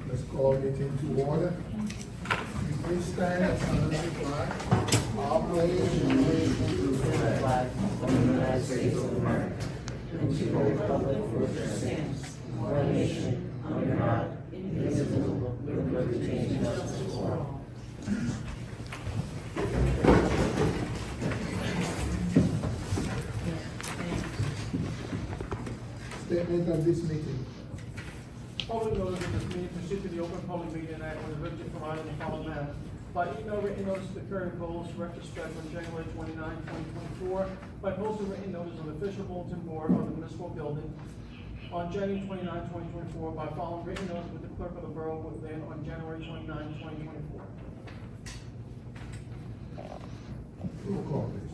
Let's call meeting to order. Please stand and salute the flag. All pledge allegiance to the flag of the United States of America and to the republic for which it stands, one nation, under God, indivisible, with liberty and justice for all. Statement of this meeting. Public notice of this meeting pursuant to the Open Public Meeting Act was originally provided in the following manner. By email, written notice of the current polls, retrospect on January 29, 2024. By postal written notice of official bulletin board on the municipal building on January 29, 2024. By following written notice with the clerk of the borough of Woodlynne on January 29, 2024. Roll call, please.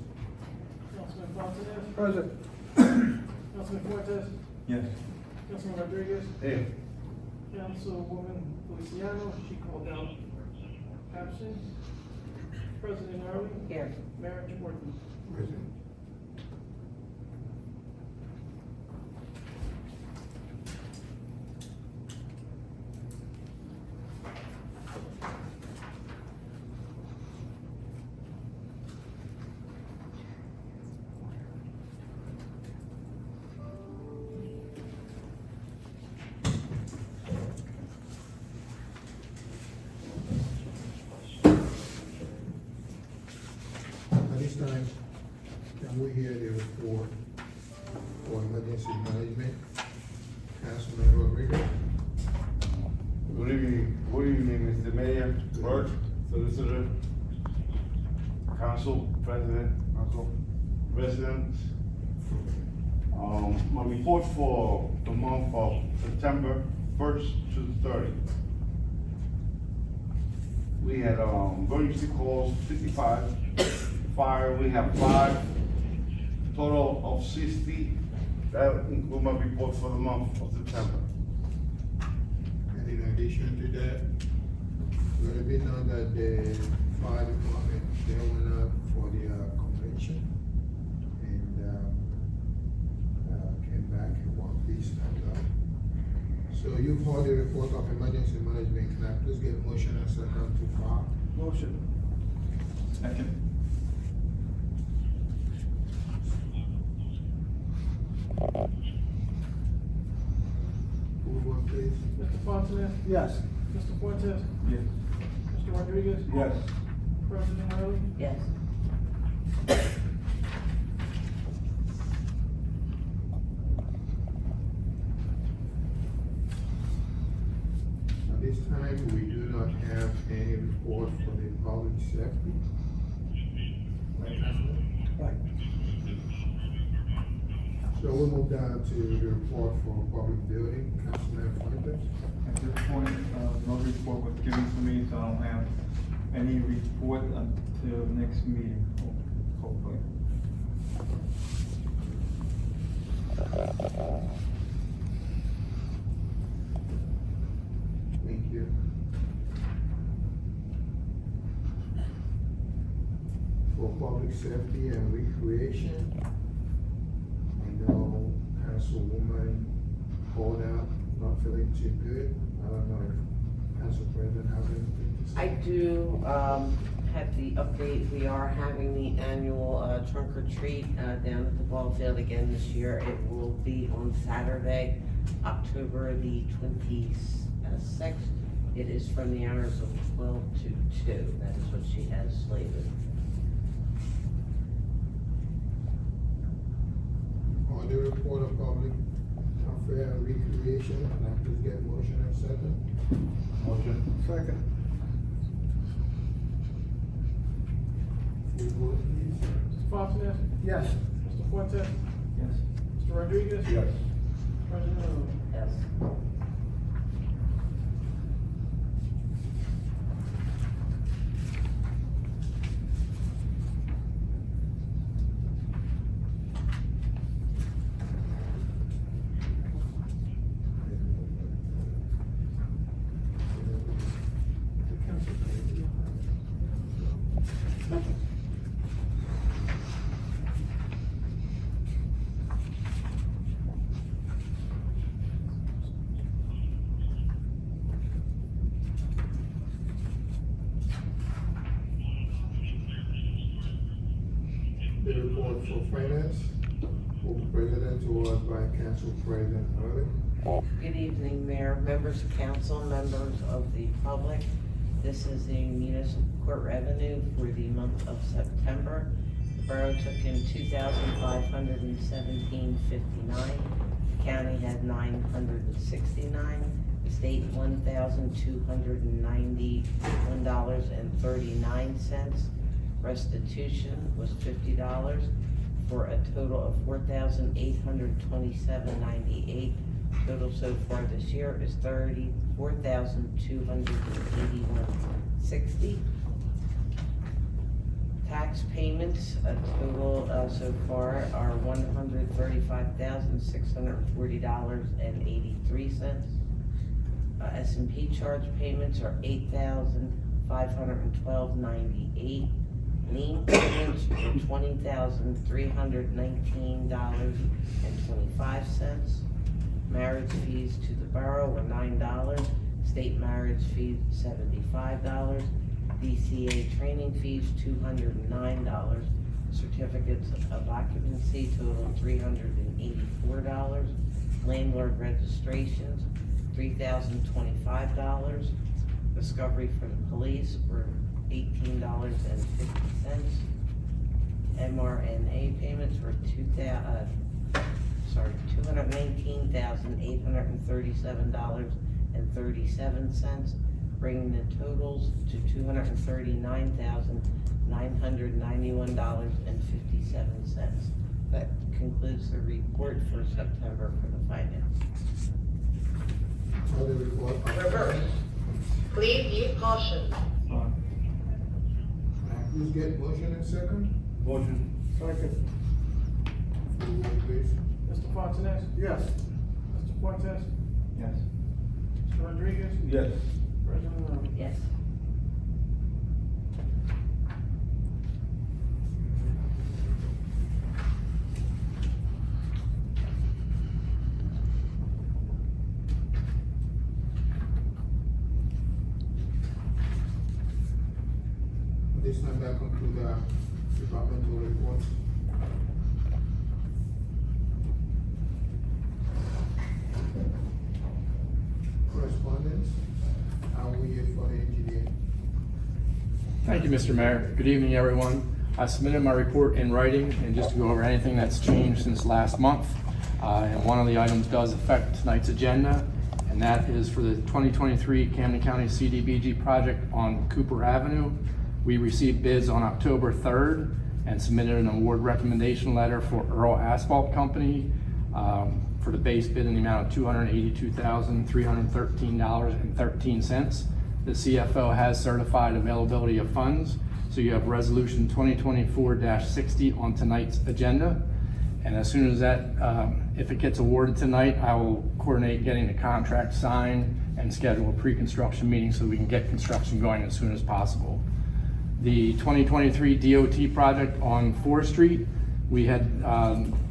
Councilman Fontanez? Present. Councilman Fuentes? Yes. Councilman Rodriguez? Here. Councilwoman Feliciano, she called out absent. President Early? Here. Mayor Jordan? Present. At this time, can we hear the report for emergency management? Councilman Rodriguez. Good evening, Mr. Mayor, Clerk, Solicitor, Council President, Council Residents. My report for the month of September 1st to the 30th. We had, emergency calls, 55, fire, we have 5, total of 60. That includes my report for the month of September. And in addition to that, let it be known that the fire department, they went out for the convention and came back in one piece and so you've heard the report of emergency management. Can I please get a motion and second to file? Motion. Second. Move on, please. Mr. Fontanez? Yes. Mr. Fuentes? Yes. Mr. Rodriguez? Yes. President Early? Yes. At this time, we do not have any report for the public safety. Right, Councilman? Right. So we'll move down to the report for public building. Councilman Fuentes. At this point, no report was given to me, so I don't have any report until next meeting, hopefully. Thank you. For public safety and recreation, I know Councilwoman called out, not feeling too good. I don't know if Council President has anything to say. I do, have the update. We are having the annual, trunk or treat, down at the ball field again this year. It will be on Saturday, October the 26th. It is from the hours of 12 to 2. That is what she has slated. On the report of public affair and recreation, can I please get motion and second? Motion. Second. Full vote, please. Mr. Fontanez? Yes. Mr. Fuentes? Yes. Mr. Rodriguez? Yes. President Early. Yes. The report for finance will be presented to us by Council President Early. Good evening, Mayor, members of council, members of the public. This is the municipal court revenue for the month of September. The borough took in $2,517.59. The county had $969. The state $1,291.39. Restitution was $50 for a total of $4,827.98. Total so far this year is $34,281.60. Tax payments, a total so far are $135,640.83. S&P charge payments are $8,512.98. Lien payments were $20,319.25. Marriage fees to the borough were $9. State marriage fees $75. DCA training fees $209. Certificates of occupancy total $384. Landlord registrations $3,025. Discovery for the police were $18.50. MRNA payments were $219,837.37, bringing the totals to $239,991.57. That concludes the report for September for the finance. Other report. Reverse. Please use caution. Please get motion and second. Motion. Second. Roll, please. Mr. Fontanes? Yes. Mr. Fuentes? Yes. Mr. Rodriguez? Yes. President Early. Yes. This time that conclude the departmental reports. Correspondence, we here for the engineer. Thank you, Mr. Mayor. Good evening, everyone. I submitted my report in writing, and just to go over anything that's changed since last month. And one of the items does affect tonight's agenda, and that is for the 2023 Camden County CDBG project on Cooper Avenue. We received bids on October 3rd and submitted an award recommendation letter for Earl Asphalt Company for the base bid in the amount of $282,313.13. The CFO has certified availability of funds, so you have resolution 2024-60 on tonight's agenda. And as soon as that, if it gets awarded tonight, I will coordinate getting the contract signed and schedule a pre-construction meeting so we can get construction going as soon as possible. The 2023 DOT project on 4th Street, we had,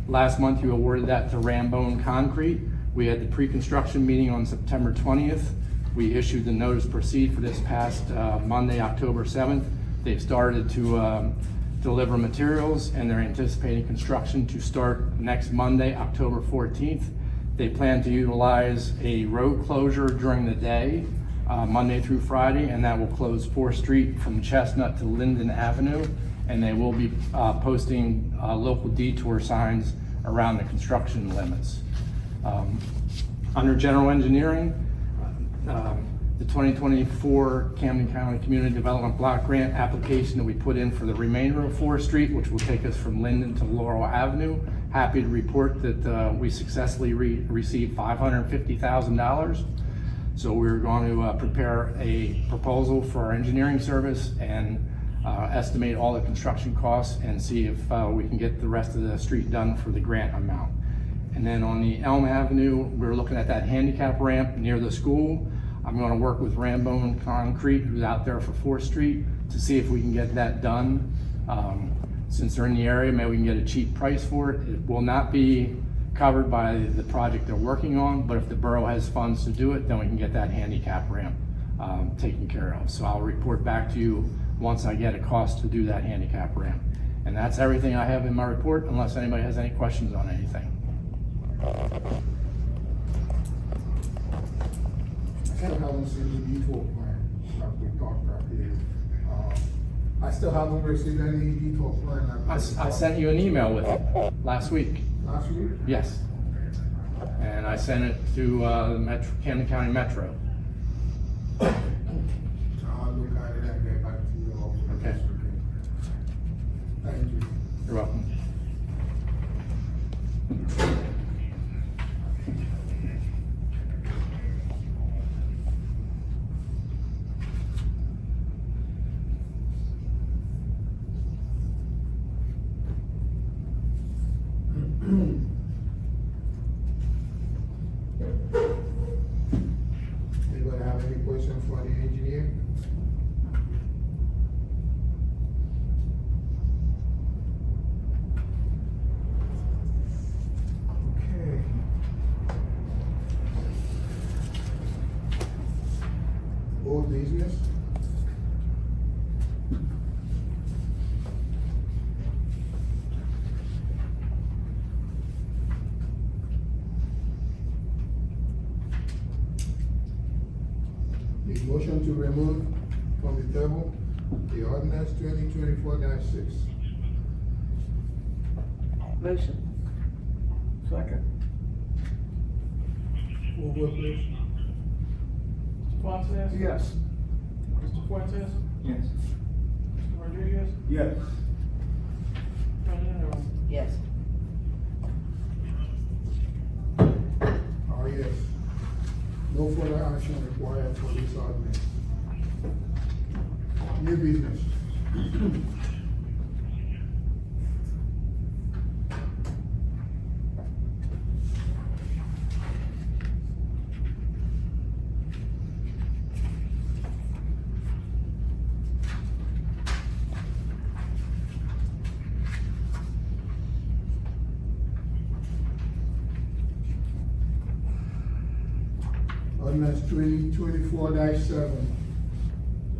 last month you awarded that to Rambone Concrete. We had the pre-construction meeting on September 20th. We issued the notice to proceed for this past Monday, October 7th. They've started to deliver materials, and they're anticipating construction to start next Monday, October 14th. They plan to utilize a road closure during the day, Monday through Friday, and that will close 4th Street from Chestnut to Linden Avenue, and they will be posting local detour signs around the construction limits. Under general engineering, the 2024 Camden County Community Development Block Grant application that we put in for the remainder of 4th Street, which will take us from Linden to Laurel Avenue, happy to report that we successfully received $550,000. So we're going to prepare a proposal for our engineering service and estimate all the construction costs and see if we can get the rest of the street done for the grant amount. And then on the Elm Avenue, we're looking at that handicap ramp near the school. I'm going to work with Rambone Concrete, who's out there for 4th Street, to see if we can get that done. Since they're in the area, maybe we can get a cheap price for it. It will not be covered by the project they're working on, but if the borough has funds to do it, then we can get that handicap ramp taken care of. So I'll report back to you once I get a cost to do that handicap ramp. And that's everything I have in my report, unless anybody has any questions on anything. I still haven't seen the detour plan, like we talked about here. I still haven't received any detour plan. Like I sent you an email with it last week. Last week? Yes. And I sent it to the Camden County Metro. I'll look at it and get back to you. Hopefully Okay. this weekend. Thank you. You're welcome. Anybody have any questions for the engineer? Okay. Old business? The motion to remove from the table the ordinance 2024-6. Motion. Second. Full vote, please. Mr. Fontaine? Yes. Mr. Fuentes? Yes. Mr. Rodriguez? Yes. President Earl? Yes. Oh, yes. No further action required for this ordinance. New business. Ordinance 2024-7,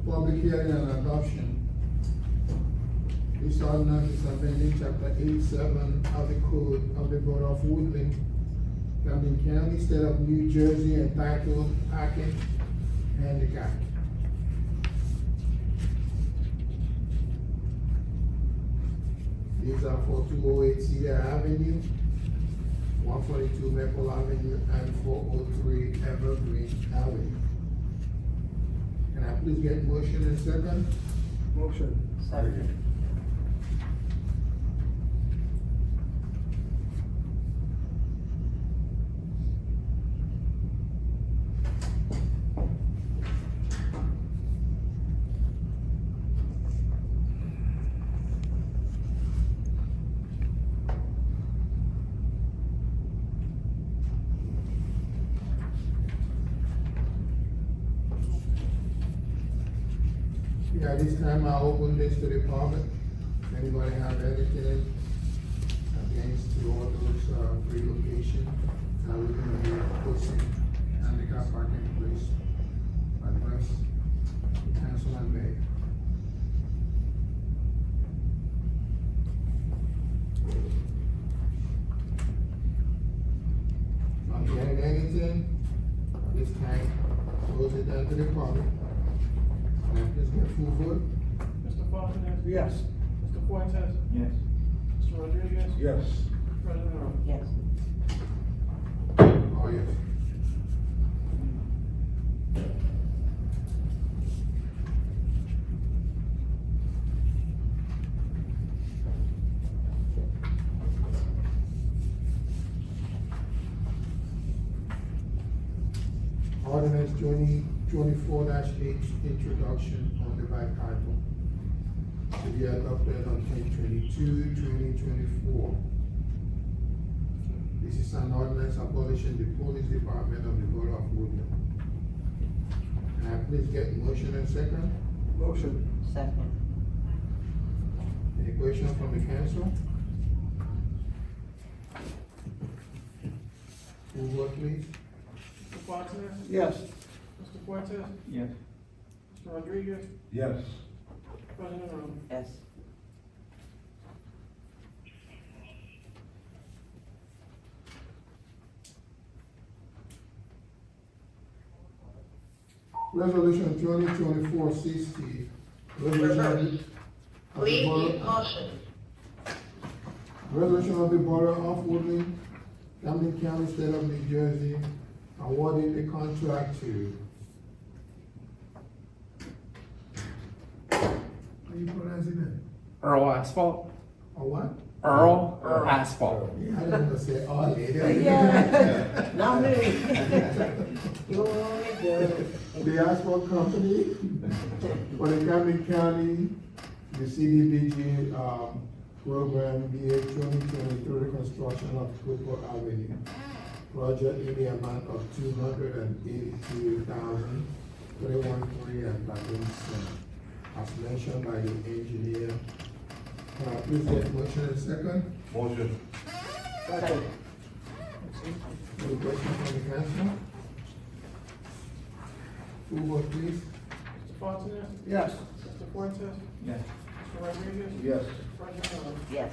public hearing and adoption. This ordinance is amending chapter 87 of the code of the Borough of Woodlynne, Camden County, State of New Jersey, entitled Parking Handicap. These are for 208 Cedar Avenue, 142 Maple Avenue, and 403 Evergreen Avenue. Can I please get motion and second? Motion. Second. Yeah, this time I open this to the public. Anybody have anything against all those relocation that we're gonna be posting handicap parking place address, council and mayor? Not hearing anything, at this time, close it down to the public. Can I please get full vote? Mr. Fontaine? Yes. Mr. Fuentes? Yes. Mr. Rodriguez? Yes. President Earl? Yes. Oh, yes. Ordinance 2024-8, introduction on the by title, to be adopted on 2024. This is an ordinance abolishing the police department of the Borough of Woodlynne. Can I please get motion and second? Motion. Second. Any questions from the council? Full vote, please. Mr. Fontaine? Yes. Mr. Fuentes? Yes. Mr. Rodriguez? Yes. President Early? Yes. Resolution 2024-60. Resolution Please give caution. Resolution of the Borough of Woodlynne, Camden County, State of New Jersey, awarding the contract to. How you pronounce it then? Earl Asphalt? Or what? Earl Asphalt. Yeah, I didn't want to say all lady. Yeah, not me. You only do. The asphalt company for the Camden County, the CDBG, program, BA 2023 construction of Cooper Avenue. Project in the amount of $282,313 and 13 cents, as mentioned by the engineer. Can I please get motion and second? Motion. Second. Any questions from the council? Full vote, please. Mr. Fontaine? Yes. Mr. Fuentes? Yes. Mr. Rodriguez? Yes. President Early? Yes.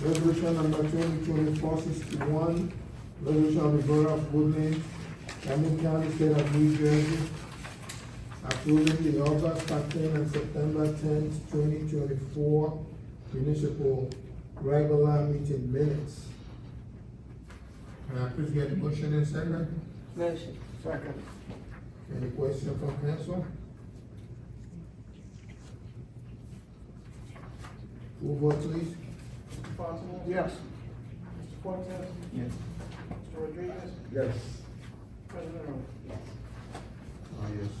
Resolution number 2024-61, resolution of the Borough of Woodlynne, Camden County, State of New Jersey, approving the August 13 and September 10, 2024 municipal regular meeting minutes. Can I please get a motion and second? Motion. Second. Any question from council? Full vote, please. Mr. Fontaine? Yes. Mr. Fuentes? Yes. Mr. Rodriguez? Yes. President Early? Yes. Yes.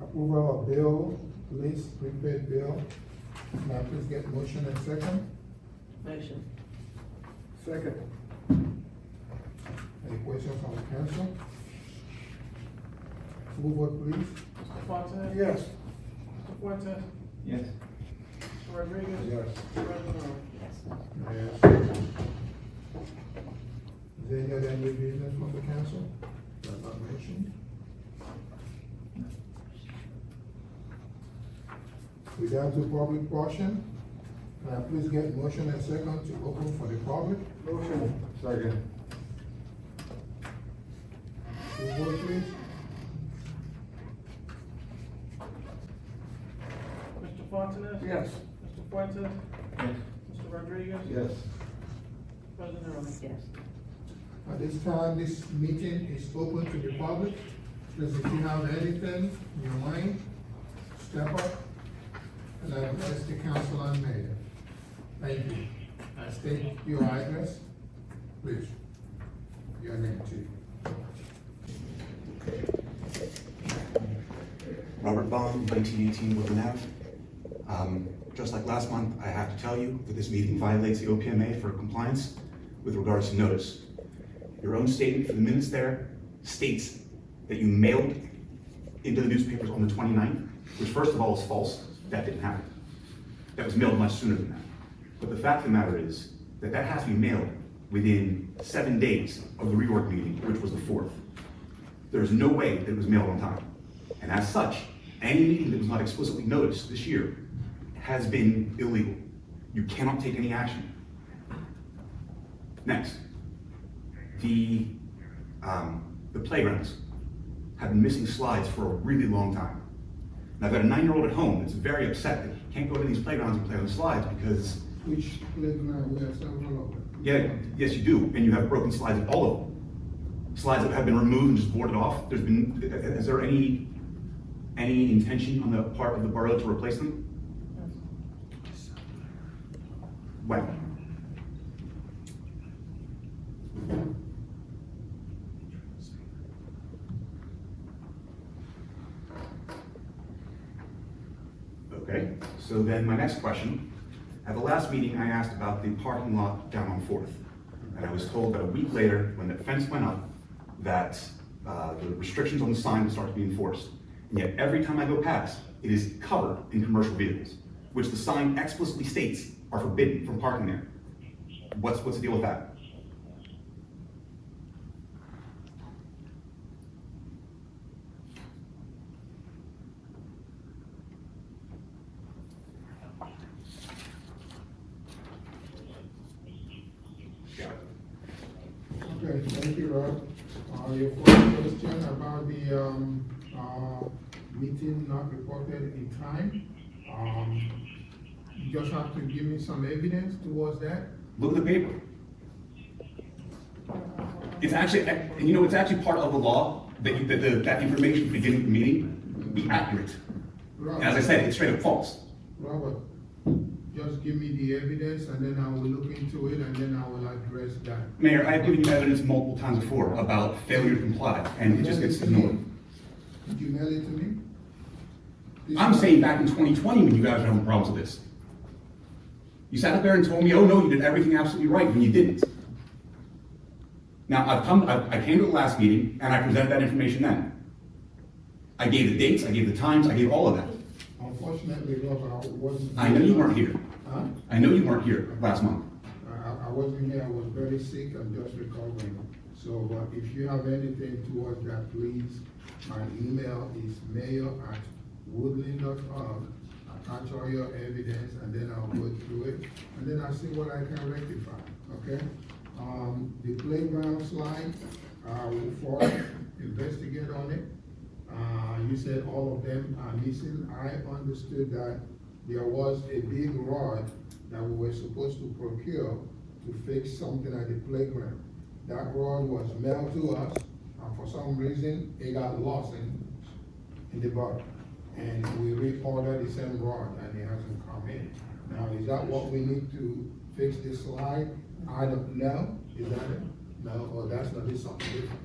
Approval of bill, list prepaid bill. Can I please get motion and second? Motion. Second. Any questions from the council? Full vote, please. Mr. Fontaine? Yes. Mr. Fuentes? Yes. Mr. Rodriguez? Yes. President Early? Yes. Yes. Is there any other new business from the council that's not mentioned? We down to public portion. Can I please get motion and second to open for the public? Motion. Second. Full vote, please. Mr. Fontaine? Yes. Mr. Fuentes? Yes. Mr. Rodriguez? Yes. President Early? Yes. At this time, this meeting is open to the public. Please, if you have anything in your mind, step up and address the council and mayor. Thank you. State your address, please. Your name too. Robert Baum, 1918 Woodlynne Ave. Just like last month, I have to tell you that this meeting violates the OPMA for compliance with regards to notice. Your own statement for the minutes there states that you mailed into the newspapers on the 29th, which first of all is false. That didn't happen. That was mailed much sooner than that. But the fact of the matter is that that has to be mailed within 7 days of the reorg meeting, which was the 4th. There's no way that it was mailed on time. And as such, any meeting that was not explicitly noticed this year has been illegal. You cannot take any action. Next, the playgrounds have been missing slides for a really long time. And I've got a 9-year-old at home that's very upset that he can't go to these playgrounds and play on the slides because, Which playground, we have several of them. yeah, yes you do, and you have broken slides at all of them. Slides that have been removed and just boarded off. Is there any intention on the part of the borough to replace them? When? Okay, so then my next question. At the last meeting, I asked about the parking lot down on 4th. And I was told that a week later, when the fence went up, that the restrictions on the sign would start to be enforced. And yet every time I go past, it is covered in commercial vehicles, which the sign explicitly states are forbidden from parking there. What's the deal with that? Okay, thank you, Rob. Your first question about the, meeting not reported in time. You just have to give me some evidence towards that. Look at the paper. It's actually, and you know, it's actually part of the law that that information at the beginning of the meeting be accurate. And as I said, it's straight up false. Robert, just give me the evidence and then I will look into it and then I will address that. Mayor, I have given you evidence multiple times before about failure to comply, and it just gets ignored. Did you mail it to me? I'm saying back in 2020 when you guys were having problems with this. You sat up there and told me, oh no, you did everything absolutely right, when you didn't. Now, I came to the last meeting and I presented that information then. I gave the dates, I gave the times, I gave all of that. Unfortunately, Robert, I wasn't. I know you weren't here. Huh? I know you weren't here last month. I wasn't here, I was very sick, I'm just recovering. So, but if you have anything towards that, please, my email is mayor@woodlynne.net. Attach all your evidence and then I'll go through it, and then I'll see what I can rectify, okay? The playground slide, we'll further investigate on it. You said all of them are missing. I understood that there was a big rod that we were supposed to procure to fix something at the playground. That rod was mailed to us, and for some reason, it got lost in the bottom. And we reordered the same rod and it hasn't come in. Now, is that what we need to fix this slide? I don't know. Is that it? No, or that's not this something different?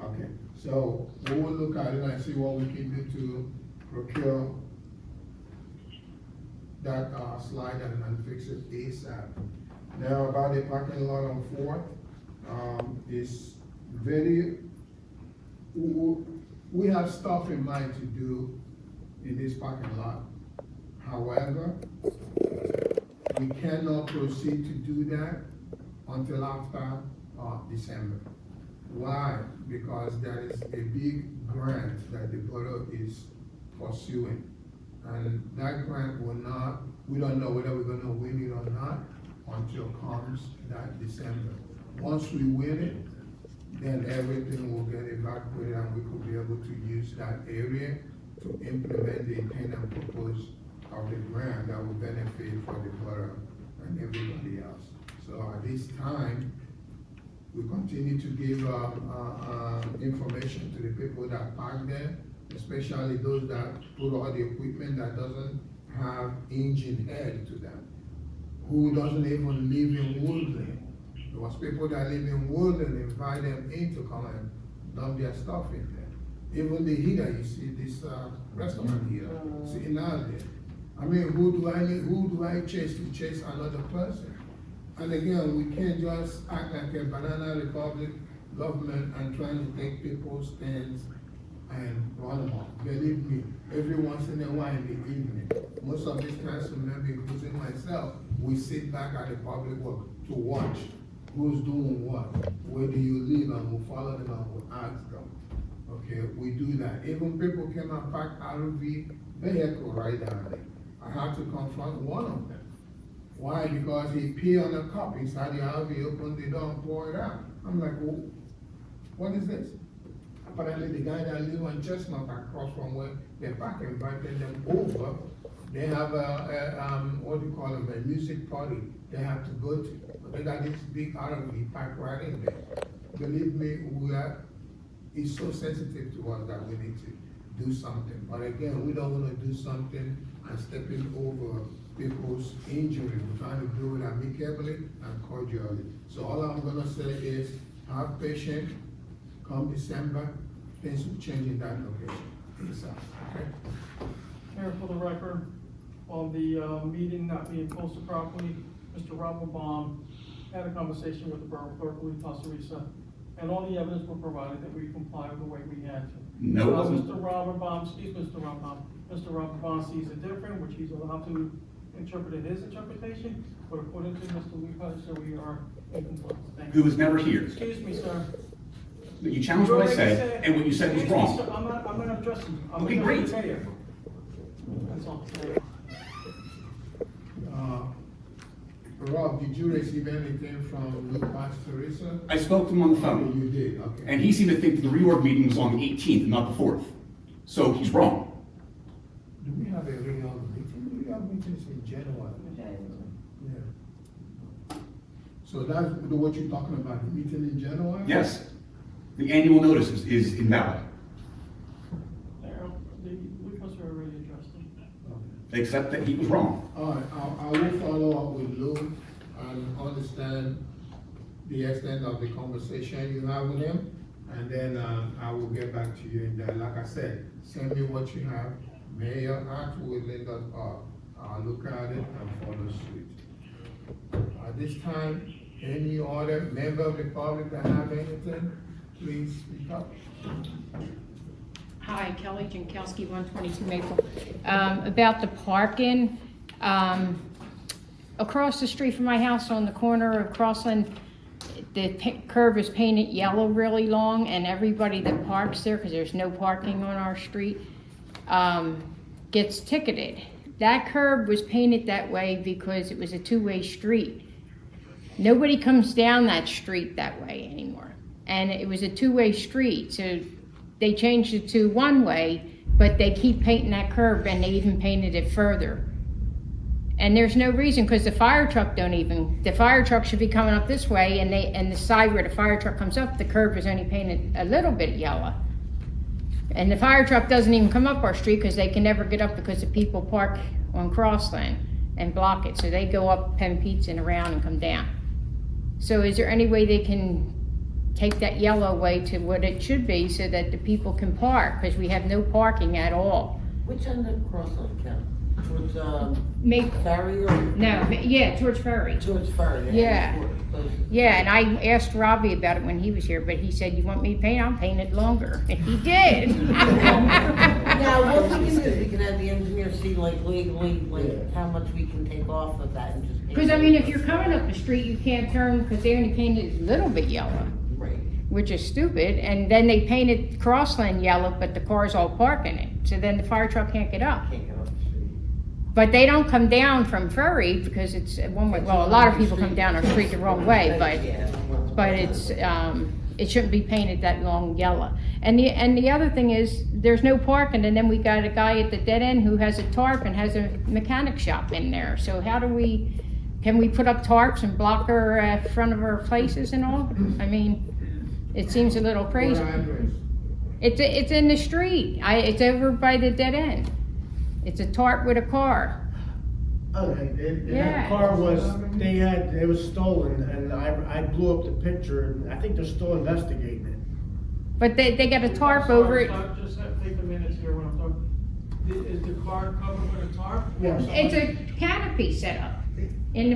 Okay, so we will look at it and see what we can do to procure that slide and fix it ASAP. Now, about the parking lot on 4th, is very, we have stuff in mind to do in this parking lot. However, we cannot proceed to do that until after December. Why? Because there is a big grant that the borough is pursuing. And that grant will not, we don't know whether we're gonna win it or not until comes that December. Once we win it, then everything will get evacuated and we could be able to use that area to implement the intent and purpose of the grant that will benefit for the borough and everybody else. So at this time, we continue to give information to the people that park there, especially those that put all the equipment that doesn't have engine head to them, who doesn't even live in Woodlynne. There was people that live in Woodlynne invite them in to come and dump their stuff in there. Even the heater, you see this restaurant here, sitting out there. I mean, who do I chase to chase another person? And again, we can't just act like a banana republic government and trying to take people's stands and run them off. Believe me, every once in a while in the evening, most of these council members, including myself, we sit back at the public work to watch who's doing what, where do you live, and we'll follow them and we'll ask them. Okay, we do that. Even people came and park RV vehicle right down there. I had to confront one of them. Why? Because he peed on a cup inside the RV, opened the door and poured it out. I'm like, well, what is this? Apparently the guy that live on Chestnut across from where they park invited them over. They have what do you call it, a music party they have to go to. But they got this big RV parked right in there. Believe me, it's so sensitive to us that we need to do something. But again, we don't wanna do something and stepping over people's injury. We're trying to do it amicably and cordially. So all I'm gonna say is, have patience, come December, things will change in that location. Peace out, okay? Mayor, for the record, on the meeting not being posted properly, Mr. Robert Baum had a conversation with the Borough Clerk, Louis Pasarisa, and all the evidence were provided that we complied with the way we had to. No, it wasn't. Mr. Robert Baum, excuse me, Mr. Robert Baum, Mr. Robert Baum sees it different, which he's allowed to interpret in his interpretation, but according to Mr. Louis Pasarisa, we are in compliance. Thank you. Who was never here. Excuse me, sir. You challenged what I said, and what you said was Excuse me, wrong. sir, I'm not addressing you. I'm Okay, addressing great. the mayor. That's all. Rob, did you receive anything from Lou Pastorisa? I spoke to him on the phone, You did, okay. and he seemed to think the reorg meeting was on the 18th and not the 4th. So he's wrong. Do we have a real meeting? We have meetings in January. Yeah. So that's what you're talking about, the meeting in January? Yes, the annual notice is invalid, Mayor, Louis Pasarisa already addressed it. Okay. except that he was wrong. All right, I will follow up with Lou and understand the extent of the conversation you have with him. And then, I will get back to you in that. Like I said, send me what you have, mayor@woodlynne.net. I'll look at it and follow suit. At this time, any other member of the public that have anything, please speak up. Hi, Kelly Jankowski, 122 Maple. About the parking, across the street from my house on the corner of Crossland, the curb is painted yellow really long, and everybody that parks there, because there's no parking on our street, gets ticketed. That curb was painted that way because it was a two-way street. Nobody comes down that street that way anymore. And it was a two-way street, so they changed it to one-way, but they keep painting that curb, and they even painted it further. And there's no reason, because the fire truck the fire truck should be coming up this way, and the side where the fire truck comes up, the curb is only painted a little bit yellow. And the fire truck doesn't even come up our street, because they can never get up because the people park on Crossland and block it, so they go up Penn Pete's and around and come down. So is there any way they can take that yellow way to what it should be so that the people can park, because we have no parking at all? Which end of Crossland, Ken? Towards, Maple. Ferry or? No, yeah, towards Ferry. Towards Ferry. Yeah. Close. Yeah, and I asked Robbie about it when he was here, but he said, you want me to paint? I'll paint it longer. And he did. Now, what we can do is we can have the engineer see like legally, like how much we can take off of that and just. paint Because I it. mean, if you're coming up the street, you can't turn, because they only painted a little bit yellow, Right. which is stupid. And then they painted Crossland yellow, but the cars all park in it. So then the fire truck can't get up. Can't get off the street. But they don't come down from Ferry because it's one way. Well, a lot of people come down our street the wrong way, but it's, it shouldn't be painted that long yellow. And the other thing is, there's no parking, and then we got a guy at the dead end who has a tarp and has a mechanic shop in there. So how do can we put up tarps and block our front of our places and all? I mean, it seems a little crazy. What address? It's in the street. It's over by the dead end. It's a tarp with a car. Okay, and Yeah. that car it was stolen, and I blew up the picture, and I think they're still investigating it. But they got a tarp Sorry, over it. stop, just take the minutes here when I'm talking. Is the car covered with a tarp? or Yes. somebody- It's a canopy set up in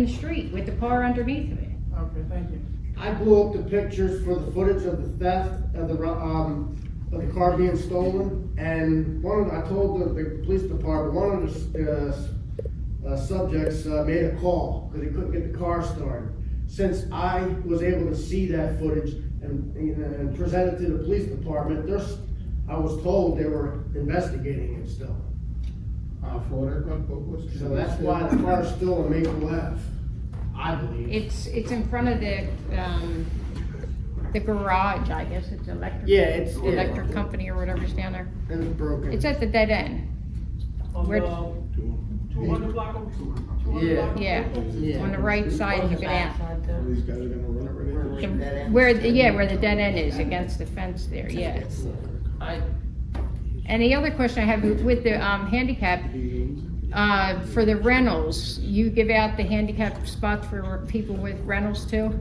the street with the car underneath of it. Okay, thank you. I blew up the pictures for the footage of the theft of the car being stolen, and I told the police department, one of the subjects made a call because he couldn't get the car started. Since I was able to see that footage and and presented to the police department. I was told they were investigating it still. For that purpose. So that's why the car's still on Maple Ave, I believe. It's in front of the garage, I guess, it's electric. Yeah, it's, yeah. Electric company or whatever's down there. And it's broken. It's at the dead end. On Where- the 200 block of, 200 Yeah. block of- Yeah, Yeah. on the right side, you go down. These guys are gonna run it right into. Where the dead end is, against the fence there, yeah. And the other question I have with the handicap, for the rentals, you give out the handicap spots for people with rentals too?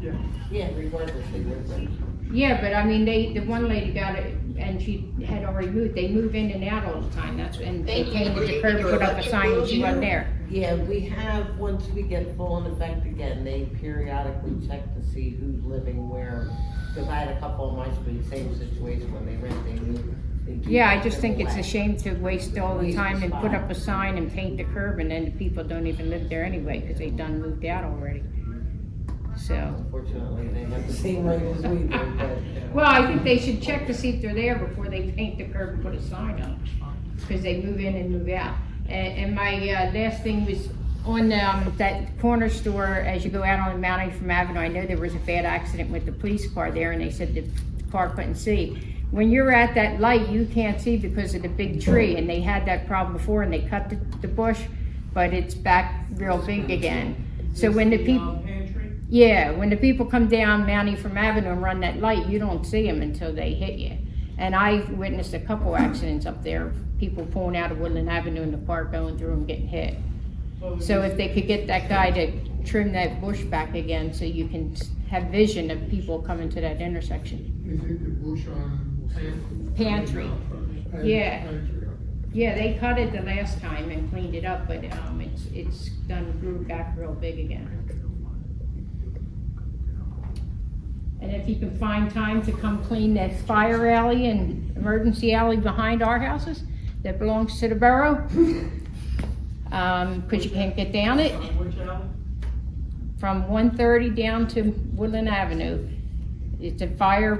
Yeah. Yeah, regardless, they live there. Yeah, but I mean, the one lady got it, and she had already moved, they move in and out all the time, and they painted the curb, put up a sign, and she wasn't there. Yeah, we have, once we get full in effect again, they periodically check to see who's living where. Because I had a couple on my street, same situation, when they rent, they move. They do Yeah, I check just them think it's away. a shame to waste all the Waste time and put spot. up a sign and paint the curb, and then the people don't even live there anyway, because they done moved out already. So, Unfortunately, they have the same right as we do, but. well, I think they should check to see if they're there before they paint the curb and put a sign up, because they move in and move out. And my last thing was on that corner store, as you go out on Mount Ephraim Avenue, I know there was a bad accident with the police car there, and they said the car couldn't see. When you're at that light, you can't see because of the big tree, and they had that problem before, and they cut the bush, but it's back real big again. So when the people, Pantry? yeah, when the people come down Mount Ephraim Avenue and run that light, you don't see them until they hit you. And I've witnessed a couple accidents up there, people pulling out of Woodlynne Avenue in the park, going through and getting hit. So if they could get that guy to trim that bush back again, so you can have vision of people coming to that intersection. Is it the bush on Pantry. Pantry, Yeah. okay. Yeah, they cut it the last time and cleaned it up, but it's grew back real big again. And if you can find time to come clean that fire alley and emergency alley behind our houses that belongs to the borough, cause you can't get down it, Which alley? from 130 down to Woodlynne Avenue. It's a fire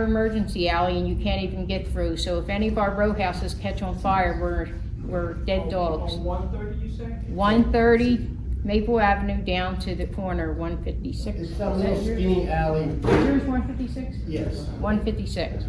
emergency alley, and you can't even get through. So if any of our row houses catch on fire, we're dead dogs. On 130, you say? 130 Maple Avenue down to the corner, 156. It's some little skinny alley. Yours 156? Yes. 156.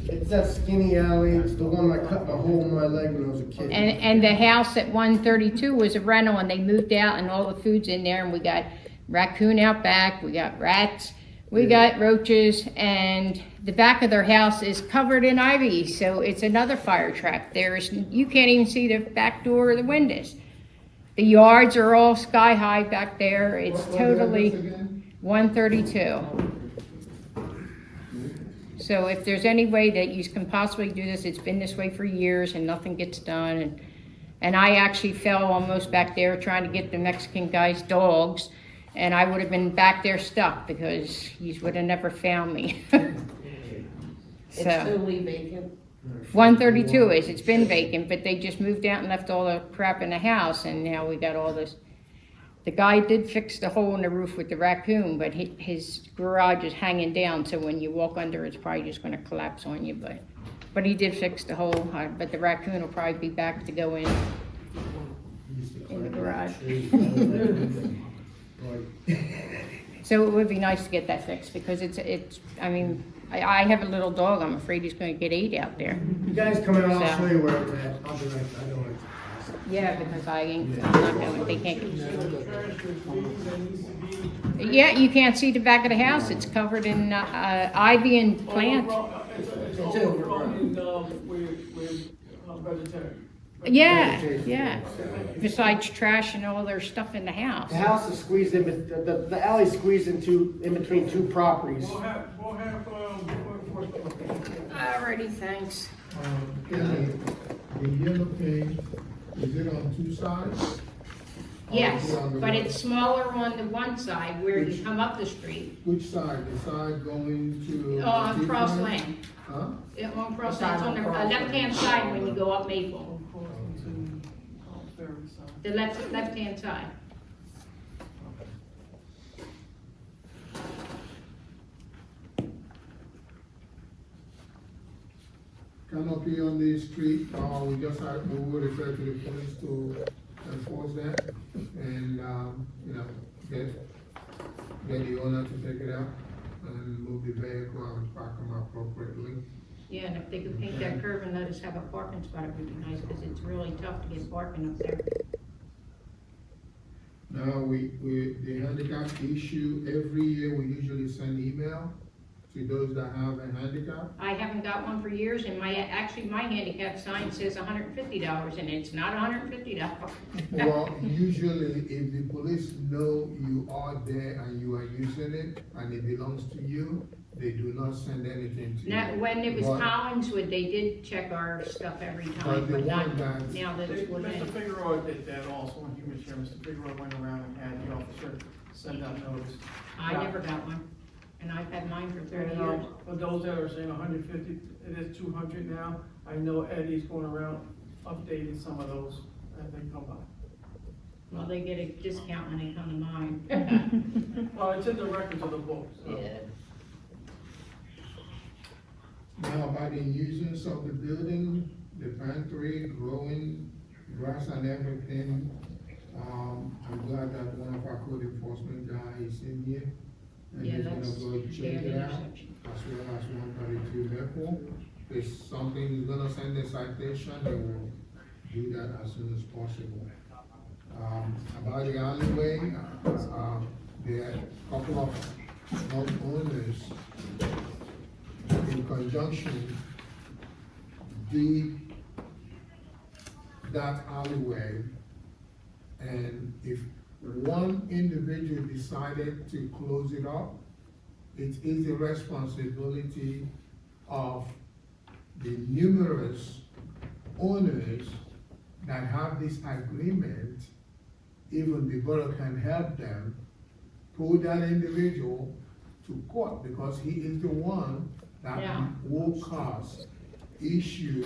It's that skinny alley. It's the one that cut my hole in my leg when I was a kid. And the house at 132 was a rental, and they moved out, and all the food's in there, and we got raccoon out back, we got rats, we got roaches, and the back of their house is covered in ivy, so it's another fire trap. You can't even see the back door or the windows. The yards are all sky high back there. It's What's the totally address again? 132. So if there's any way that you can possibly do this, it's been this way for years and nothing gets done. And I actually fell almost back there trying to get the Mexican guy's dogs, and I would have been back there stuck because you would have never found me. It's So, totally vacant. 132 is, it's been vacant, but they just moved out and left all the crap in the house, and now we got all this. The guy did fix the hole in the roof with the raccoon, but his garage is hanging down, so when you walk under, it's probably just gonna collapse on you, but he did fix the hole, but the raccoon will probably be back to go in the garage. So it would be nice to get that fixed, because I mean, I have a little dog, I'm afraid he's gonna get ate out there. You guys come in, I'll So- show you where it's at. I'll be right, I know it. Yeah, because I'm not going, they can't. Trash is leaves that needs to be. Yeah, you can't see the back of the house, it's covered in ivy and plants. It's overgrown in, with vegetarian. Yeah. Besides trash and all their stuff in the house. The house is squeezed in, the alley's squeezed in between two properties. We'll have, Alrighty, thanks. The yellow paint, is it on two sides? Yes, Or is it on the but right? it's smaller on the one side where you come up the street. Which side? The side going to? On Cross Woodlynne? Lane. Huh? On Cross Lane, it's on the left-hand side when you go up Maple. The left-hand side. canopy on the street, we just have, we will refer to the police to enforce that and, you know, get the owner to take it out and move the vehicle and park them appropriately. Yeah, and if they could paint that curve and let us have a parking spot, it would be nice, because it's really tough to get parking up there. Now, the handicap issue, every year we usually send email to those that have a handicap. I haven't got one for years, and my handicap sign says $150, and it's not $150. Well, usually if the police know you are there and you are using it and it belongs to you, they do not send anything to you. Now, when it was But- Collingswood, they did check our stuff every But time, the but not one that- now that it's Mr. Woodlynne. Figueroa did that also when he was here. Mr. Figueroa went around and had the officer send out notice. I never got one, and I've had mine for 30 And, years. for those that are saying 150, it is 200 now. I know Eddie's going around updating some of those as they come by. Well, they get a discount when they come to mine. Well, it's in the records of the book, so. Yeah. Now, by the nuisance of the building, the pantry, growing grass and everything, I'm glad that one of our code enforcement guys is in here. And Yeah, he's gonna that's go check their it out, intersection. as well as 132 Maple. If something is gonna send a citation, they will do that as soon as possible. About the alleyway, there are a couple of owners in conjunction did that alleyway. And if one individual decided to close it up, it is the responsibility of the numerous owners that have this agreement. Even the borough can help them pull that individual to court, because he is the one that Yeah. will cause issue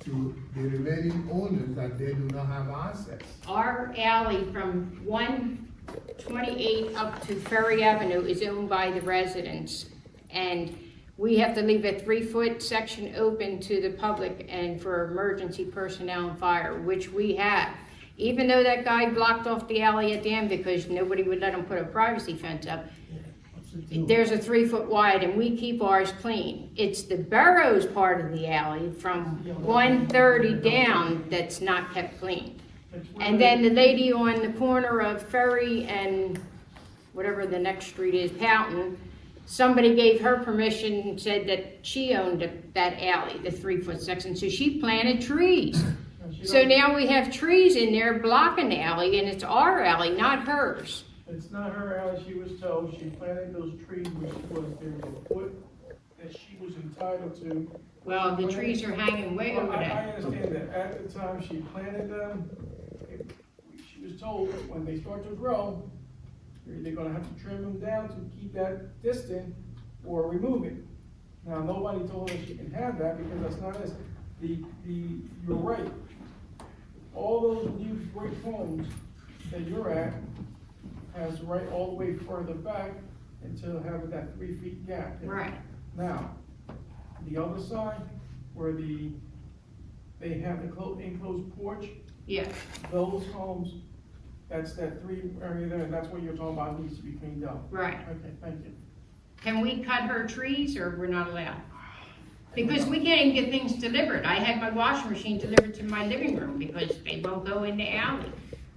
to the remaining owners that they do not have access. Our alley from 128 up to Ferry Avenue is owned by the residents. And we have to leave a 3-foot section open to the public and for emergency personnel and fire, which we have. Even though that guy blocked off the alley at the end because nobody would let him put a privacy fence up, there's a 3-foot wide and we keep ours clean. It's the borough's part of the alley from 130 down that's not kept clean. And then the lady on the corner of Ferry and whatever the next street is, Poughton, somebody gave her permission and said that she owned that alley, the 3-foot section, so she planted trees. So now we have trees in there blocking the alley, and it's our alley, not hers. It's not her alley, she was told, she planted those trees, which was, there was a foot that she was entitled to. Well, the trees are hanging way Well, over I there. understand that, at the time she planted them, she was told that when they start to grow, you're either gonna have to trim them down to keep that distant, or remove it. Now, nobody told her she can have that, because that's not us. You're right. All those new brick homes that you're at has right all the way further back until having that 3 feet gap. Right. Now, the other side, where they have the enclosed porch, Yeah, those homes, that's that 3 area there, and that's what you're talking about, needs to be cleaned up. right. Okay, thank you. Can we cut her trees, or we're not allowed? Because we can't even get things delivered. I had my washing machine delivered to my living room because they won't go in the alley.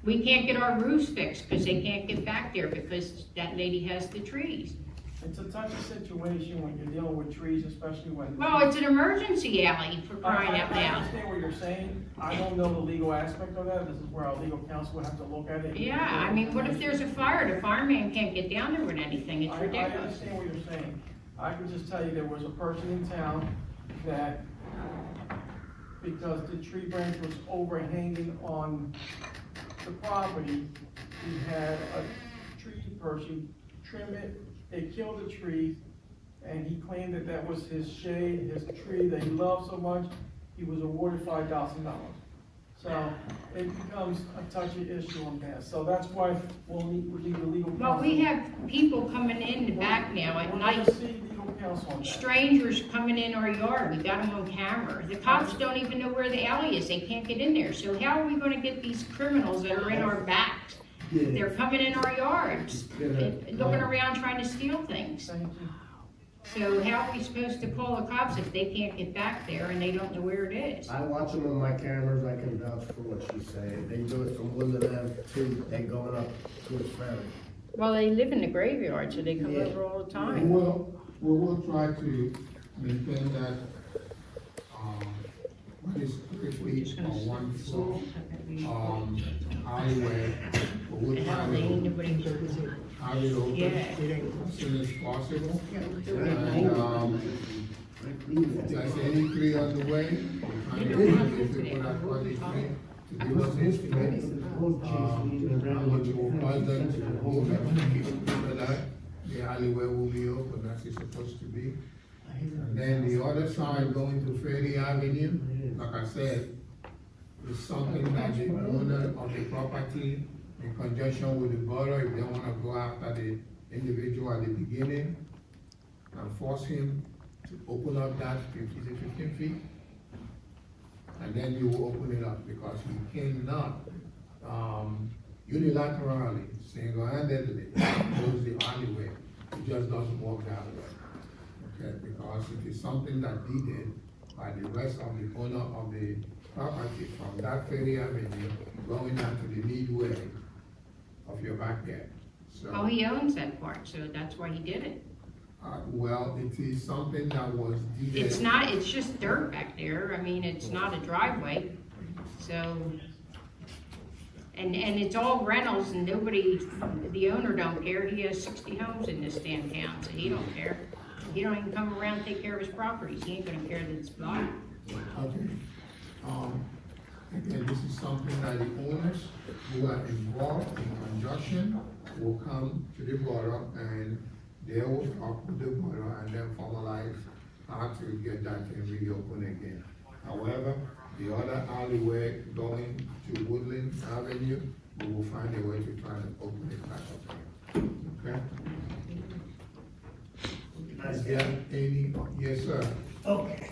We can't get our roofs fixed because they can't get back there because that lady has the trees. It's a touchy situation when you're dealing with trees, especially when. Well, it's an emergency alley, for crying out I loud. understand what you're saying. I don't know the legal aspect of that. This is where our legal counsel will have to look at it. Yeah, I mean, what if there's a fire? The fireman can't get down there with anything. It's I ridiculous. understand what you're saying. I can just tell you there was a person in town that, because the tree branch was overhanging on the property, he had a tree person trim it, they killed the trees, and he claimed that that was his shade, his tree that he loved so much, he was awarded $5,000. So it becomes a touchy issue on that. So that's why we need the legal counsel. Well, we have people coming in the back now at We're night, gonna see legal counsel on that. strangers coming in our yard, we got them on camera. The cops don't even know where the alley is, they can't get in there. So how are we gonna get these criminals that are in our backs? They're coming in our yards, looking around trying to steal things. Thank you. So how are we supposed to call the cops if they can't get back there and they don't know where it is? I watch them on my cameras, I can vouch for what she's saying. They do it from Woodlynne Ave to, and going up towards Ferry. Well, they live in the graveyard, so they come Yeah. over all the We time. will try to maintain that, what is strictly on one floor, alleyway. But we'll try to have it open Yeah. as soon as possible. And, if there's any tree on the way, we'll try to find if we put out one tree to give us an estimate. How much it will cost them to move it, so that the alleyway will be open as it's supposed to be. And then the other side going to Ferry Avenue, like I said, is something that the owner of the property, in conjunction with the borough, if they wanna go after the individual at the beginning and force him to open up that 15 feet, and then you will open it up, because you cannot, unilaterally, single-handedly, close the alleyway. It just doesn't work that way. Okay, because it is something that needed by the rest of the owner of the property from that Ferry Avenue going down to the midway of your backyard. So, Oh, he owns that part, so that's why he did it. well, it is something that was deeded. It's not, it's just dirt back there, I mean, it's not a driveway, so. And it's all rentals and nobody, the owner don't care, he has 60 homes in this damn town, so he don't care. He don't even come around and take care of his properties, he ain't gonna care that it's blocked. Okay. Again, this is something that the owners who are involved in conjunction will come to the borough and they will talk with the borough and then formalize how to get that thing reopened again. However, the other alleyway going to Woodlynne Avenue, we will find a way to try and open it back up again. Okay? Is there any, yes, sir? Okay.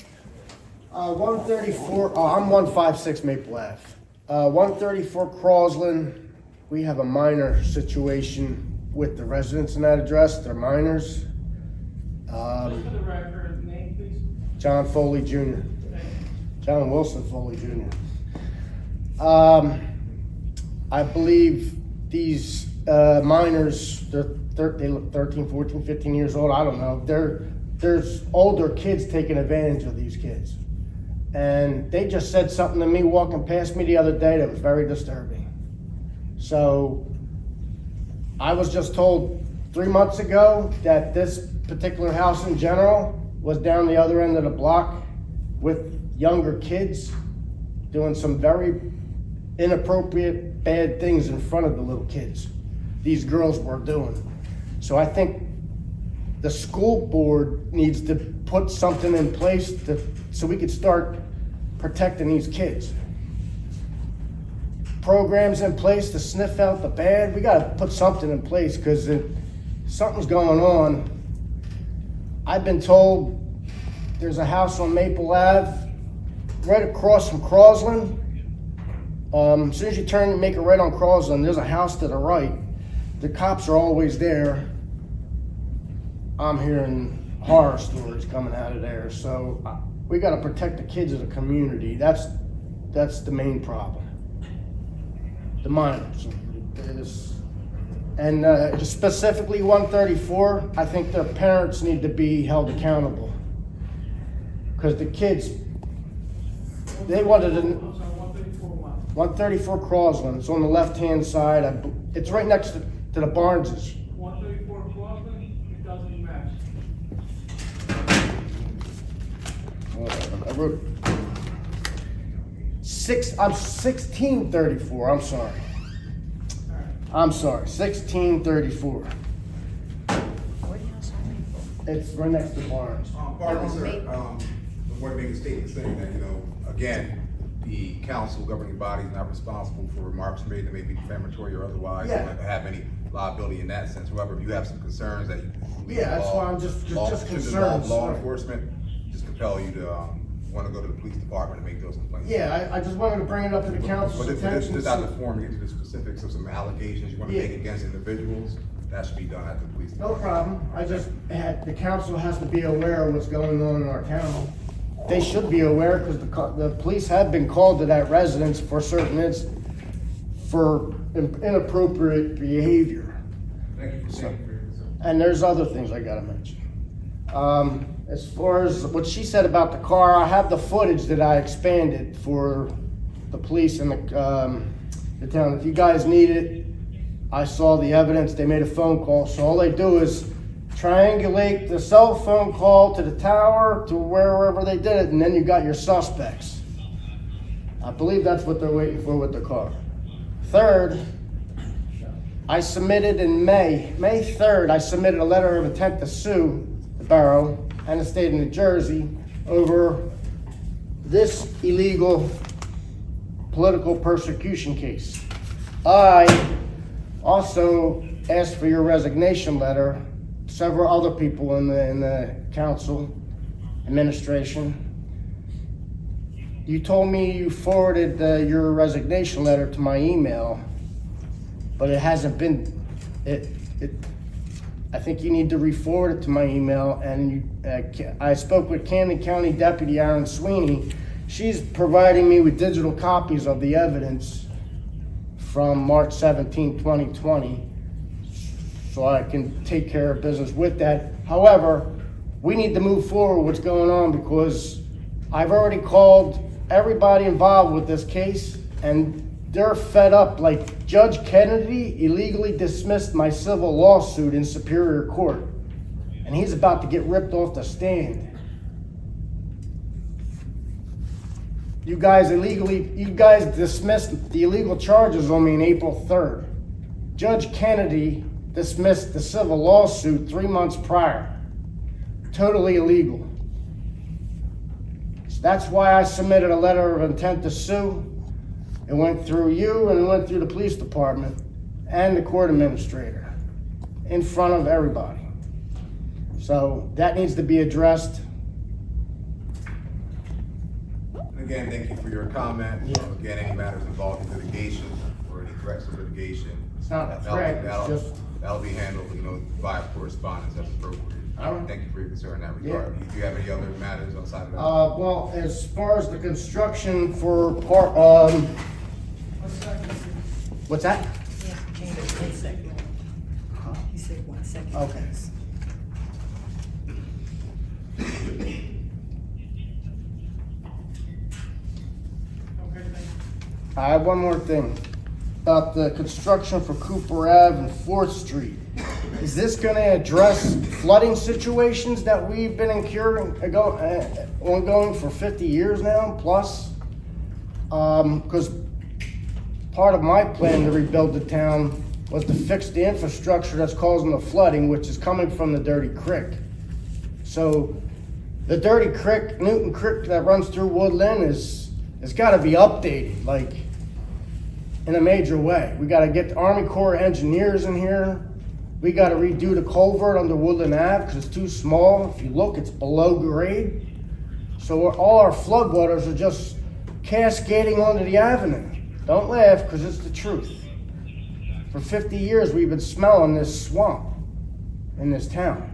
134, I'm 156 Maple Ave. 134 Crosland, we have a minor situation with the residents in that address, they're minors. Just for the record, name please. John Foley Jr. John Wilson Foley Jr. I believe these minors, they look 13, 14, 15 years old, I don't know. There's older kids taking advantage of these kids. And they just said something to me walking past me the other day that was very disturbing. So I was just told 3 months ago that this particular house in general was down the other end of the block with younger kids doing some very inappropriate, bad things in front of the little kids. These girls were doing. So I think the school board needs to put something in place so we could start protecting these kids. Programs in place to sniff out the bad. We gotta put something in place because something's going on. I've been told there's a house on Maple Ave right across from Crosland. As soon as you turn and make a right on Crosland, there's a house to the right. The cops are always there. I'm hearing horror stories coming out of there. So we got to protect the kids of the community. That's the main problem. The minors. And just specifically 134, I think their parents need to be held accountable. Because the kids, they wanted to... I'm sorry, 134 what? 134 Crosland, it's on the left-hand side. It's right next to the Barneses. 134 Crosland, it doesn't match. I wrote I'm 1634, I'm sorry. I'm sorry, 1634. It's right next to Barnes. Pardon me, sir. The board made a statement saying that, again, the council governing body is not responsible for remarks made that may be defamatory or otherwise, Yeah. or have any liability in that sense. However, if you have some concerns that you believe Yeah, that's why I'm should just involve concerned. law sorry. enforcement, just compel you to, want to go to the police department and make those complaints. Yeah, I just wanted to bring it up to the council's But attention. this is not the forum to get to the specifics of some allegations you want to Yeah. make against individuals. That should be done at the police No department. problem. I just had, the council has to be aware of what's going on in our town. They should be aware because the police have been called to that residence for certain for inappropriate behavior. Thank you for your concern. And there's other things I gotta mention. As far as what she said about the car, I have the footage that I expanded for the police and the town. If you guys need it, I saw the evidence. They made a phone call, so all they do is triangulate the cell phone call to the tower to wherever they did it, and then you got your suspects. I believe that's what they're waiting for with the car. Third, I submitted in May 3rd, I submitted a letter of intent to sue the borough and the state of New Jersey over this illegal political persecution case. I also asked for your resignation letter, several other people in the council administration. You told me you forwarded your resignation letter to my email, but it hasn't been, I think you need to re-forward it to my email, and I spoke with Camden County Deputy Aaron Sweeney. She's providing me with digital copies of the evidence from March 17, 2020, so I can take care of business with that. However, we need to move forward what's going on because I've already called everybody involved with this case, and they're fed up. Like, Judge Kennedy illegally dismissed my civil lawsuit in Superior Court, and he's about to get ripped off the stand. You guys dismissed the illegal charges on me on April 3rd. Judge Kennedy dismissed the civil lawsuit 3 months prior. Totally illegal. So that's why I submitted a letter of intent to sue. It went through you and it went through the police department and the court administrator in front of everybody. So that needs to be addressed. Again, thank you for your comment. Yeah. Again, any matters involving litigation or any threats of litigation. It's not a threat, it's just. That'll be handled, via correspondence as appropriate. All right. Thank you for your concern in that regard. Do you have any other matters outside of that? Well, as far as the construction for what's that? Yeah, change it, 1 second. He said 1 second. Okay. Okay, thank you. I have one more thing about the construction for Cooper Ave and 4th Street. Is this gonna address flooding situations that we've been ongoing for 50 years now, plus? Because part of my plan to rebuild the town was to fix the infrastructure that's causing the flooding, which is coming from the Dirty Creek. So the Dirty Creek, Newton Creek that runs through Woodlynne it's gotta be updated, like, in a major way. We gotta get the Army Corps of Engineers in here. We gotta redo the culvert under Woodlynne Ave, because it's too small. If you look, it's below grade. So all our floodwaters are just cascading onto the avenue. Don't laugh, because it's the truth. For 50 years, we've been smelling this swamp in this town.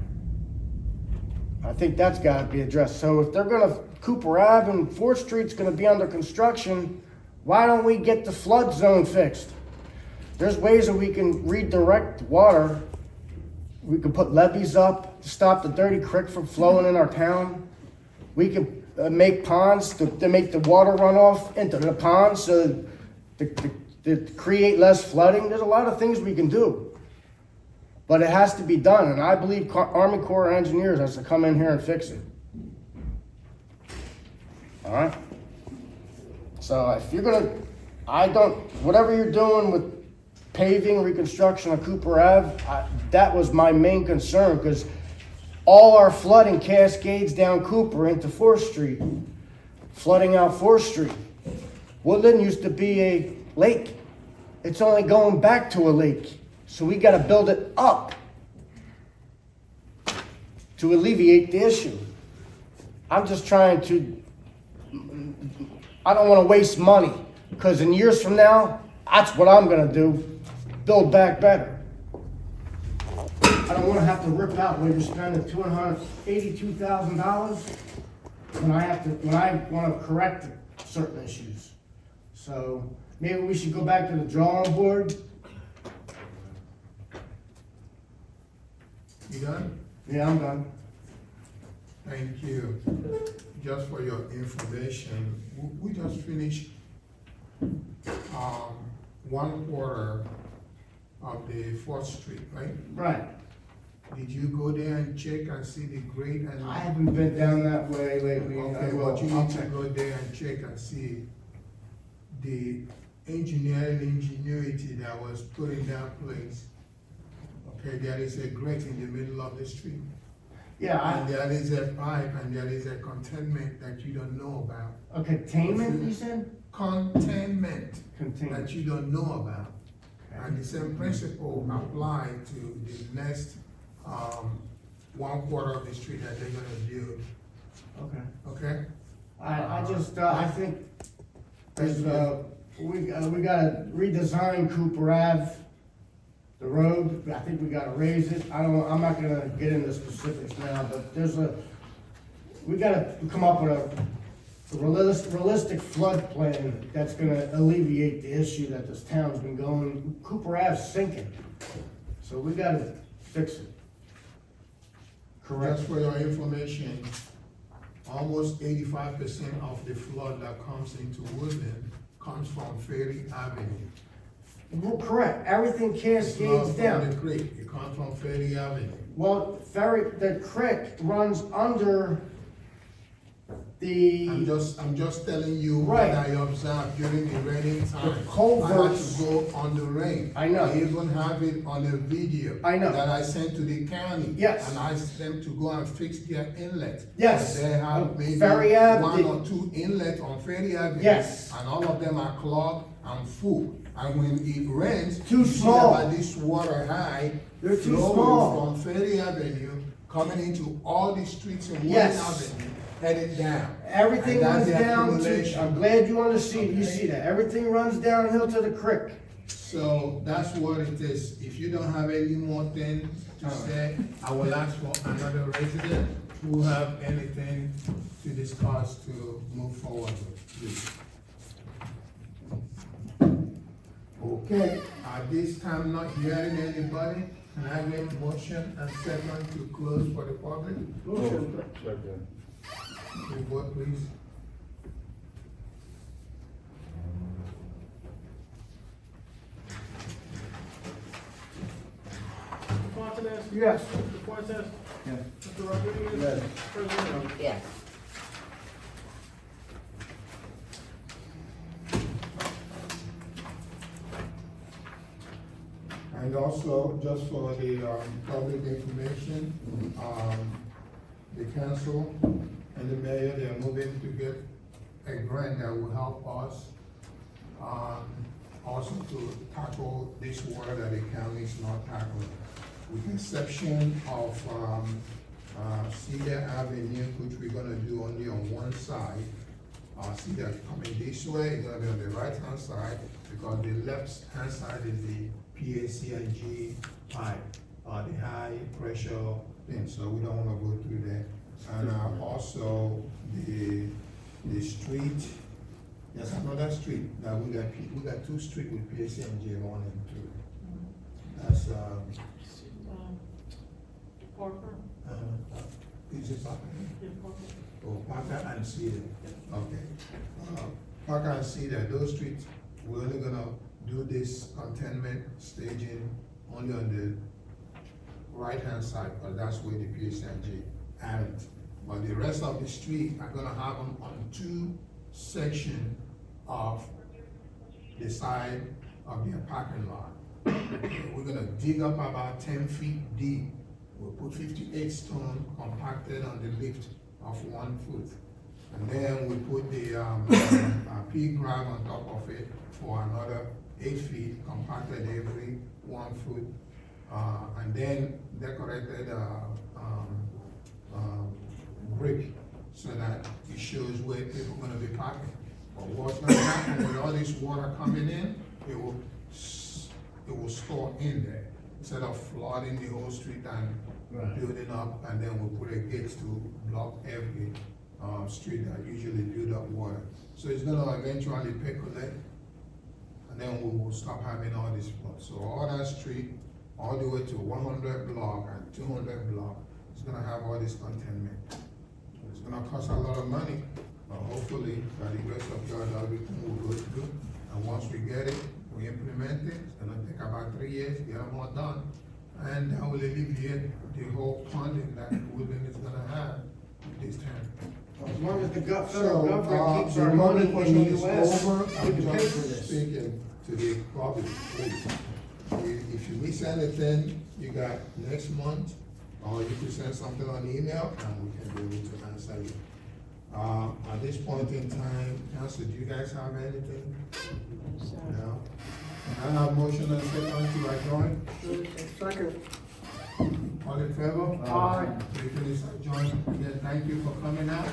I think that's gotta be addressed. So if they're gonna, Cooper Ave and 4th Street's gonna be under construction, why don't we get the flood zone fixed? There's ways that we can redirect water. We can put levees up to stop the Dirty Creek from flowing in our town. We can make ponds to make the water run off into the ponds so to create less flooding. There's a lot of things we can do. But it has to be done, and I believe Army Corps of Engineers has to come in here and fix it. All right? So if you're gonna, whatever you're doing with paving, reconstruction of Cooper Ave, that was my main concern, because all our flooding cascades down Cooper into 4th Street, flooding out 4th Street. Woodlynne used to be a lake. It's only going back to a lake. So we gotta build it up to alleviate the issue. I'm just trying to, I don't wanna waste money, because in years from now, that's what I'm gonna do, build back better. I don't wanna have to rip out where you're spending $282,000 when I wanna correct certain issues. So maybe we should go back to the drawing board. You done? Yeah, I'm done. Thank you. Just for your information, we just finished 1/4 of the 4th Street, right? Right. Did you go there and check and see the grade and? I haven't been down that way lately. Okay, but you need to go there and check and see the ingenuity that was put in that place. Okay, there is a grate in the middle of the street. Yeah, And there is a pipe and there is a containment that you don't know about. a containment, you said? Containment that Containment. you don't know about. And the same principle apply to the next, 1/4 of the street that they're gonna build, Okay. okay? I think there's, we gotta redesign Cooper Ave, the road. I think we gotta raise it. I'm not gonna get into specifics now, but we gotta come up with a realistic flood plan that's gonna alleviate the issue that this town's been going. Cooper Ave's sinking, so we gotta fix it. Correct. Just for your information, almost 85% of the flood that comes into Woodlynne comes from Ferry Avenue. Well, correct, everything It's cascades not down. from the creek, it comes from Ferry Avenue. Well, the creek runs under I'm the, just telling you what Right. I observed during the raining time. culverts. I had to go on the rain. I know. I even have it on a video. I know. That I sent to the county. Yes. And I asked them to go and fix their inlet. Yes. And they have maybe Ferry Ave one did- or two inlet on Ferry Avenue. Yes. And all of them are clogged and full. And when it rains. Too you see small. about this water high. They're too flowing small. From Ferry Avenue, coming into all the streets in Woodlynne Yes. Avenue, headed down. everything And that's runs the down to, accumulation. I'm glad you see Okay. that. Everything runs downhill to the creek. So that's what it is. If you don't have any more thing to say, I will ask for another resident who have anything to discuss to move forward with, please. Okay, at this time, not hearing anybody, can I get a motion and second to close for the public? Motion. You vote, please. Mr. Fontanes? Yes. Mr. Fuentes? Yes. Mr. Rodriguez? Yes. President? Yes. And also, just for the public information, the council and the mayor, they're moving to get a grant that will help us also to tackle this water that the county is not tackling. With the exception of Cedar Avenue, which we're gonna do only on one side. Cedar coming this way, it's gonna be on the right-hand side, because the left-hand side is the PACNG pipe, the high pressure thing, so we don't wanna go through that. And also, the street, there's another street that we got two streets with PACNG, 1 and 2. That's, Parker? is it Parker? Yeah, Parker. Oh, Parker and Cedar, okay. Parker and Cedar, those streets, we're only gonna do this containment staging only on the right-hand side, because that's where the PSNG added. But the rest of the street are gonna have them on two sections of the side of their parking lot. We're gonna dig up about 10 feet deep. We'll put 58 stone compacted on the lift of 1 foot. And then we put the, pea grab on top of it for another 8 feet, compacted every 1 foot. And then decorated, brick so that it shows where people are gonna be parking. But what's gonna happen with all this water coming in, it will store in there instead of flooding the whole street and building up, and then we'll put a gate to block every street that usually build up water. So it's gonna eventually percolate, and then we will stop having all this flood. So all that street, all the way to 100 block and 200 block, is gonna have all this containment. It's gonna cost a lot of money, but hopefully, by the grace of God, everything will go through. And once we get it, we implement it, it's gonna take about 3 years, get them all done. And that will alleviate the whole funding that Woodlynne is gonna have this time. As long as the federal So, government keeps the our money in question the is US, over. we I'm can pay just for this. speaking to the public, please. If you miss anything, you got next month, or you can send something on email, and we can be able to answer you. At this point in time, council, do you guys have anything? No? I have motion and second to adjourn. Second. All in favor? Aye. Meeting is adjourned. Again, thank you for coming out.